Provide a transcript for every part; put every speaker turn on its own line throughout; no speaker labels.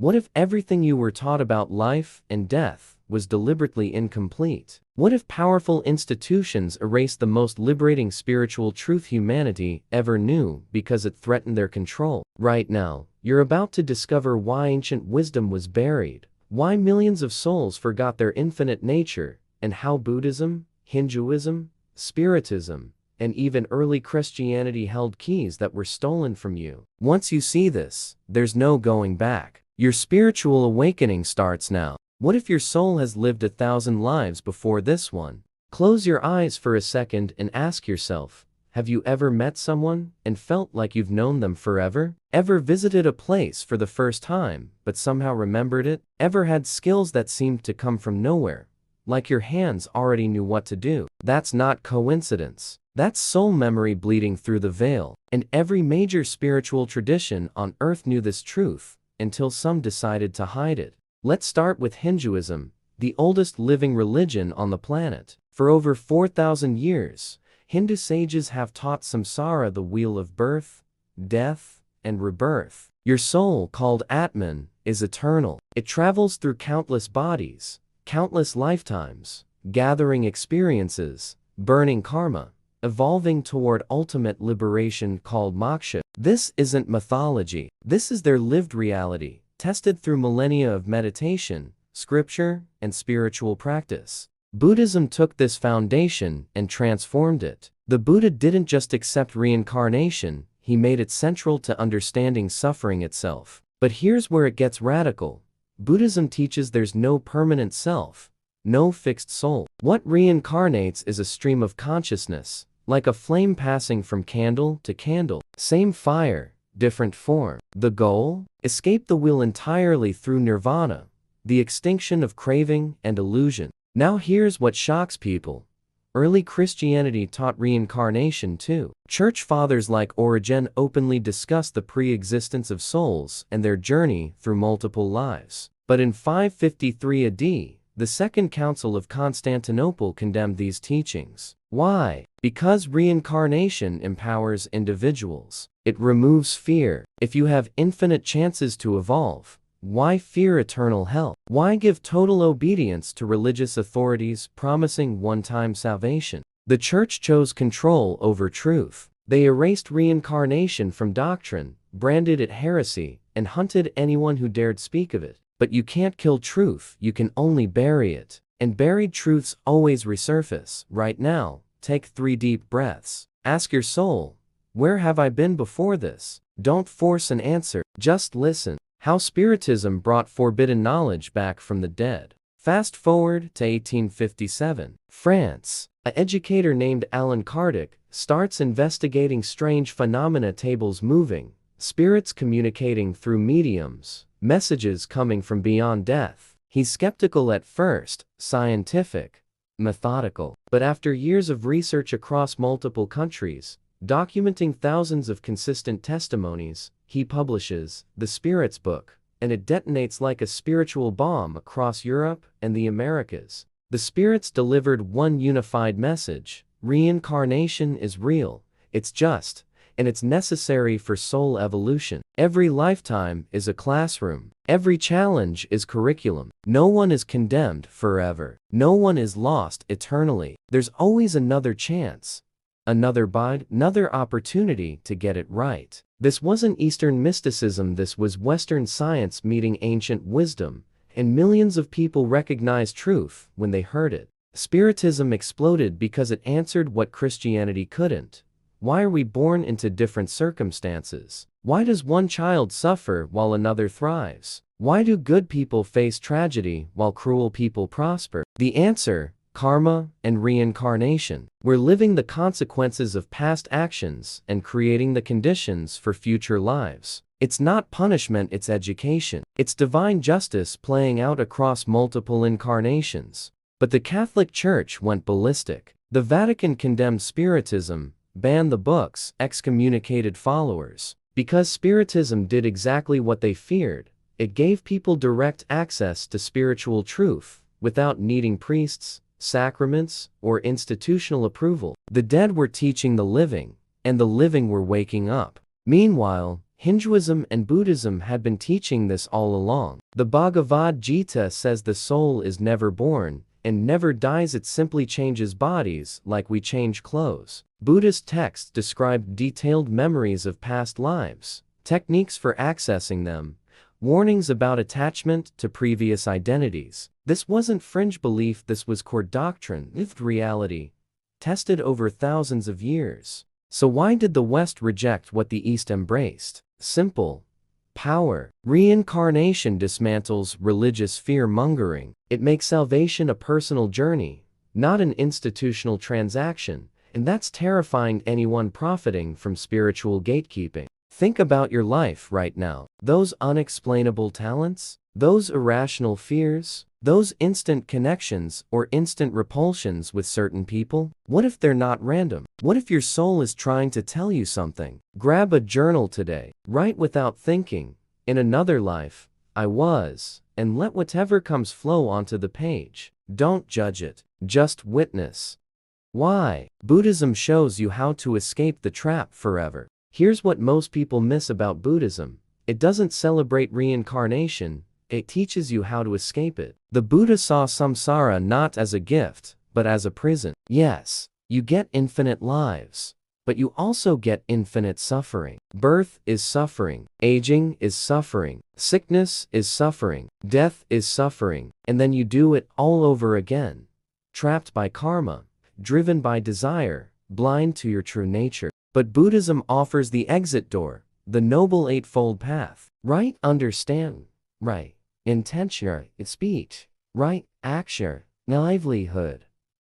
What if everything you were taught about life and death was deliberately incomplete? What if powerful institutions erased the most liberating spiritual truth humanity ever knew because it threatened their control? Right now, you're about to discover why ancient wisdom was buried, why millions of souls forgot their infinite nature, and how Buddhism, Hinduism, Spiritism, and even early Christianity held keys that were stolen from you. Once you see this, there's no going back. Your spiritual awakening starts now. What if your soul has lived 1,000 lives before this one? Close your eyes for a second and ask yourself, have you ever met someone and felt like you've known them forever? Ever visited a place for the first time but somehow remembered it? Ever had skills that seemed to come from nowhere, like your hands already knew what to do? That's not coincidence. That's soul memory bleeding through the veil. And every major spiritual tradition on earth knew this truth, until some decided to hide it. Let's start with Hinduism, the oldest living religion on the planet. For over 4,000 years, Hindu sages have taught Samsara, the wheel of birth, death, and rebirth. Your soul, called Atman, is eternal. It travels through countless bodies, countless lifetimes, gathering experiences, burning karma, evolving toward ultimate liberation called moksha. This isn't mythology. This is their lived reality, tested through millennia of meditation, scripture, and spiritual practice. Buddhism took this foundation and transformed it. The Buddha didn't just accept reincarnation, he made it central to understanding suffering itself. But here's where it gets radical. Buddhism teaches there's no permanent self, no fixed soul. What reincarnates is a stream of consciousness, like a flame passing from candle to candle. Same fire, different form. The goal? Escape the wheel entirely through nirvana, the extinction of craving and illusion. Now here's what shocks people. Early Christianity taught reincarnation too. Church fathers like Origen openly discussed the pre-existence of souls and their journey through multiple lives. But in 553 AD, the Second Council of Constantinople condemned these teachings. Why? Because reincarnation empowers individuals. It removes fear. If you have infinite chances to evolve, why fear eternal hell? Why give total obedience to religious authorities promising one-time salvation? The Church chose control over truth. They erased reincarnation from doctrine, branded it heresy, and hunted anyone who dared speak of it. But you can't kill truth, you can only bury it. And buried truths always resurface. Right now, take 3 deep breaths. Ask your soul, where have I been before this? Don't force an answer, just listen. How Spiritism brought forbidden knowledge back from the dead. Fast forward to 1857. France. An educator named Allan Kardec starts investigating strange phenomena, tables moving, spirits communicating through mediums, messages coming from beyond death. He's skeptical at first, scientific, methodical. But after years of research across multiple countries, documenting thousands of consistent testimonies, he publishes The Spirits Book, and it detonates like a spiritual bomb across Europe and the Americas. The spirits delivered one unified message: reincarnation is real, it's just, and it's necessary for soul evolution. Every lifetime is a classroom. Every challenge is curriculum. No one is condemned forever. No one is lost eternally. There's always another chance, another bide, another opportunity to get it right. This wasn't Eastern mysticism, this was Western science meeting ancient wisdom, and millions of people recognized truth when they heard it. Spiritism exploded because it answered what Christianity couldn't. Why are we born into different circumstances? Why does one child suffer while another thrives? Why do good people face tragedy while cruel people prosper? The answer: karma and reincarnation. We're living the consequences of past actions and creating the conditions for future lives. It's not punishment, it's education. It's divine justice playing out across multiple incarnations. But the Catholic Church went ballistic. The Vatican condemned Spiritism, banned the books, excommunicated followers. Because Spiritism did exactly what they feared. It gave people direct access to spiritual truth without needing priests, sacraments, or institutional approval. The dead were teaching the living, and the living were waking up. Meanwhile, Hinduism and Buddhism had been teaching this all along. The Bhagavad Gita says the soul is never born and never dies, it simply changes bodies like we change clothes. Buddhist texts describe detailed memories of past lives, techniques for accessing them, warnings about attachment to previous identities. This wasn't fringe belief, this was core doctrine, lived reality, tested over thousands of years. So why did the West reject what the East embraced? Simple. Power. Reincarnation dismantles religious fear-mongering. It makes salvation a personal journey, not an institutional transaction, and that's terrifying to anyone profiting from spiritual gatekeeping. Think about your life right now. Those unexplainable talents? Those irrational fears? Those instant connections or instant repulsions with certain people? What if they're not random? What if your soul is trying to tell you something? Grab a journal today. Write without thinking. In another life, I was, and let whatever comes flow onto the page. Don't judge it. Just witness. Why? Buddhism shows you how to escape the trap forever. Here's what most people miss about Buddhism. It doesn't celebrate reincarnation, it teaches you how to escape it. The Buddha saw samsara not as a gift, but as a prison. Yes, you get infinite lives, but you also get infinite suffering. Birth is suffering, aging is suffering, sickness is suffering, death is suffering, and then you do it all over again. Trapped by karma, driven by desire, blind to your true nature. But Buddhism offers the exit door, the Noble Eightfold Path. Right understanding, right intention, speech, right action, livelihood,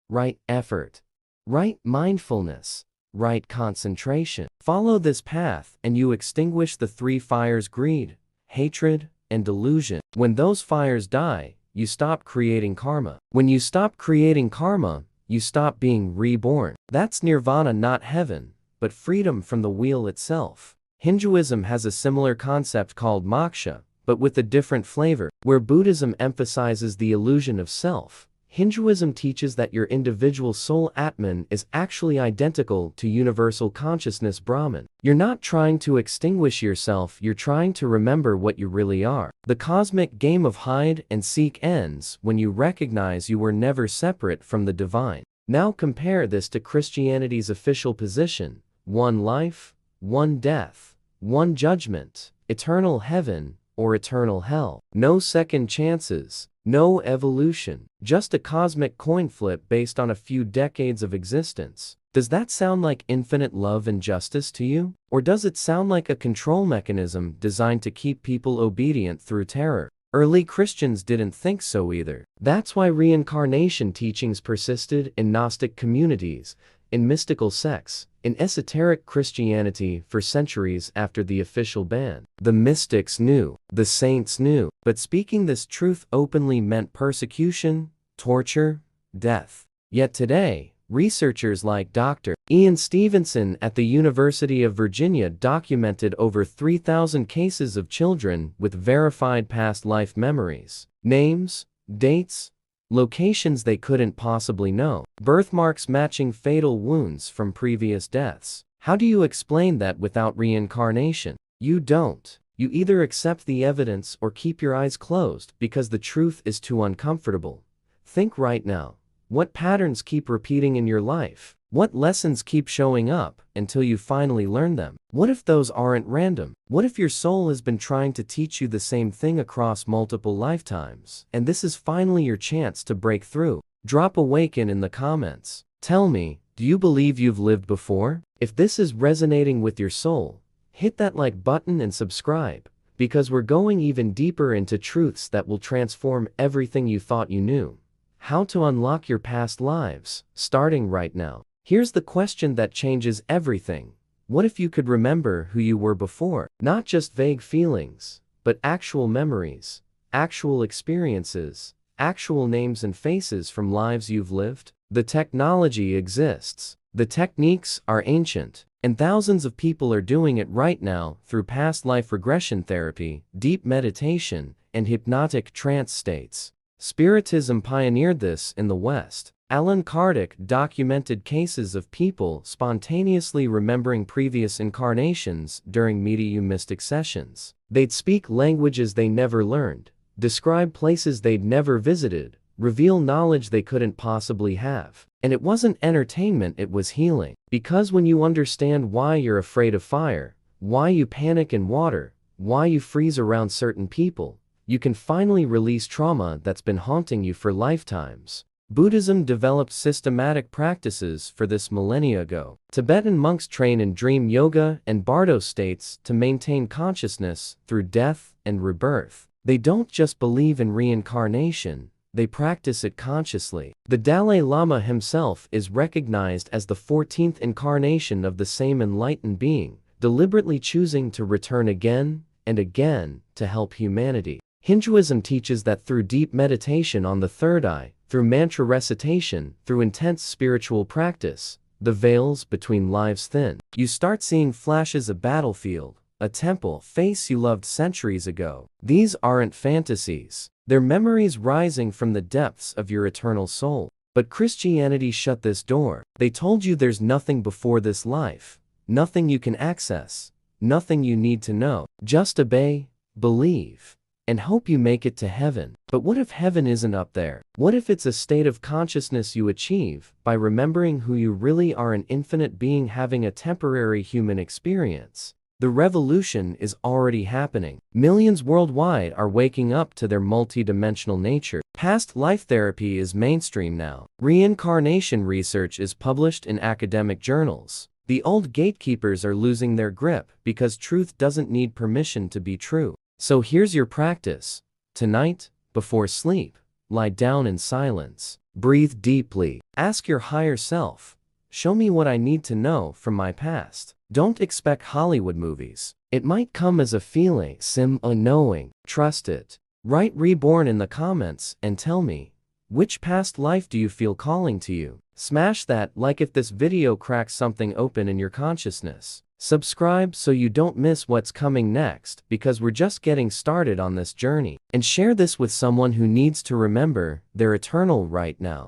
right effort, right mindfulness, right concentration. Follow this path and you extinguish the three fires: greed, hatred, and delusion. When those fires die, you stop creating karma. When you stop creating karma, you stop being reborn. That's nirvana, not heaven, but freedom from the wheel itself. Hinduism has a similar concept called moksha, but with a different flavor. Where Buddhism emphasizes the illusion of self, Hinduism teaches that your individual soul Atman is actually identical to universal consciousness Brahman. You're not trying to extinguish yourself, you're trying to remember what you really are. The cosmic game of hide and seek ends when you recognize you were never separate from the divine. Now compare this to Christianity's official position: one life, one death, one judgment, eternal heaven or eternal hell. No second chances, no evolution, just a cosmic coin flip based on a few decades of existence. Does that sound like infinite love and justice to you? Or does it sound like a control mechanism designed to keep people obedient through terror? Early Christians didn't think so either. That's why reincarnation teachings persisted in Gnostic communities, in mystical sects, in esoteric Christianity for centuries after the official ban. The mystics knew, the saints knew, but speaking this truth openly meant persecution, torture, death. Yet today, researchers like Dr. Ian Stevenson at the University of Virginia documented over 3,000 cases of children with verified past life memories. Names, dates, locations they couldn't possibly know, birthmarks matching fatal wounds from previous deaths. How do you explain that without reincarnation? You don't. You either accept the evidence or keep your eyes closed because the truth is too uncomfortable. Think right now. What patterns keep repeating in your life? What lessons keep showing up until you finally learn them? What if those aren't random? What if your soul has been trying to teach you the same thing across multiple lifetimes, and this is finally your chance to break through? Drop "awaken" in the comments. Tell me, do you believe you've lived before? If this is resonating with your soul, hit that like button and subscribe, because we're going even deeper into truths that will transform everything you thought you knew. How to unlock your past lives, starting right now. Here's the question that changes everything. What if you could remember who you were before? Not just vague feelings, but actual memories, actual experiences, actual names and faces from lives you've lived? The technology exists. The techniques are ancient, and thousands of people are doing it right now through past life regression therapy, deep meditation, and hypnotic trance states. Spiritism pioneered this in the West. Allan Kardec documented cases of people spontaneously remembering previous incarnations during mediumistic sessions. They'd speak languages they never learned, describe places they'd never visited, reveal knowledge they couldn't possibly have. And it wasn't entertainment, it was healing. Because when you understand why you're afraid of fire, why you panic in water, why you freeze around certain people, you can finally release trauma that's been haunting you for lifetimes. Buddhism developed systematic practices for this millennia ago. Tibetan monks train in dream yoga and bardo states to maintain consciousness through death and rebirth. They don't just believe in reincarnation, they practice it consciously. The Dalai Lama himself is recognized as the 14th incarnation of the same enlightened being, deliberately choosing to return again and again to help humanity. Hinduism teaches that through deep meditation on the third eye, through mantra recitation, through intense spiritual practice, the veils between lives thin. You start seeing flashes of battlefield, a temple, face you loved centuries ago. These aren't fantasies. They're memories rising from the depths of your eternal soul. But Christianity shut this door. They told you there's nothing before this life, nothing you can access, nothing you need to know. Just obey, believe, and hope you make it to heaven. But what if heaven isn't up there? What if it's a state of consciousness you achieve by remembering who you really are, an infinite being having a temporary human experience? The revolution is already happening. Millions worldwide are waking up to their multidimensional nature. Past life therapy is mainstream now. Reincarnation research is published in academic journals. The old gatekeepers are losing their grip because truth doesn't need permission to be true. So here's your practice. Tonight, before sleep, lie down in silence. Breathe deeply. Ask your higher self, show me what I need to know from my past. Don't expect Hollywood movies. It might come as a feeling, a knowing. Trust it. Write reborn in the comments and tell me, which past life do you feel calling to you? Smash that like if this video cracks something open in your consciousness. Subscribe so you don't miss what's coming next, because we're just getting started on this journey. And share this with someone who needs to remember their eternal right now.